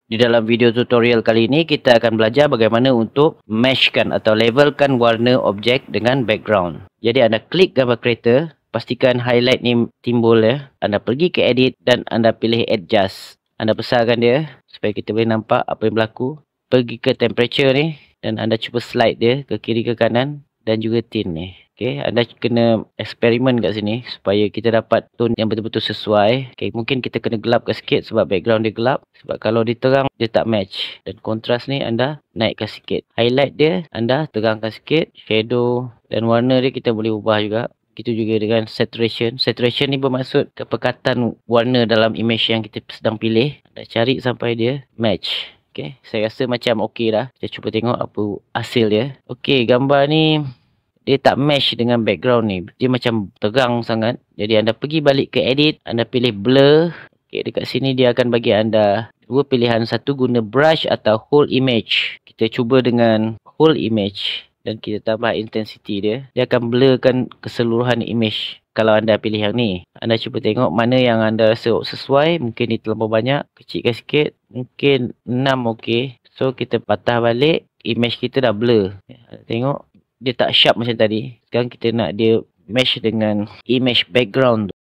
Di dalam video tutorial kali ini kita akan belajar bagaimana untuk meshkan atau levelkan warna objek dengan background. Jadi anda klik gambar kereta, pastikan highlight ni timbul ya. Anda pergi ke edit dan anda pilih adjust. Anda besarkan dia supaya kita boleh nampak apa yang berlaku. Pergi ke temperature ni dan anda cuba slide dia ke kiri ke kanan dan juga tint ni. Okay, anda kena eksperimen kat sini supaya kita dapat tone yang betul-betul sesuai. Okay, mungkin kita kena gelapkan sikit sebab background dia gelap. Sebab kalau dia terang, dia tak match. Dan kontras ni anda naikkan sikit. Highlight dia, anda terangkan sikit. Shadow dan warna dia kita boleh ubah juga. Begitu juga dengan saturation. Saturation ni bermaksud kepekatan warna dalam image yang kita sedang pilih. Anda cari sampai dia match. Okay, saya rasa macam okey dah. Kita cuba tengok apa hasil dia. Okay, gambar ni dia tak match dengan background ni. Dia macam terang sangat. Jadi anda pergi balik ke edit. Anda pilih blur. Okay, dekat sini dia akan bagi anda dua pilihan. Satu guna brush atau whole image. Kita cuba dengan whole image. Dan kita tambah intensity dia. Dia akan blurkan keseluruhan image. Kalau anda pilih yang ni. Anda cuba tengok mana yang anda rasa sesuai. Mungkin ni terlalu banyak. Kecilkan sikit. Mungkin 6 okey. So kita patah balik. Image kita dah blur. Tengok. Dia tak sharp macam tadi. Sekarang kita nak dia mesh dengan image background tu.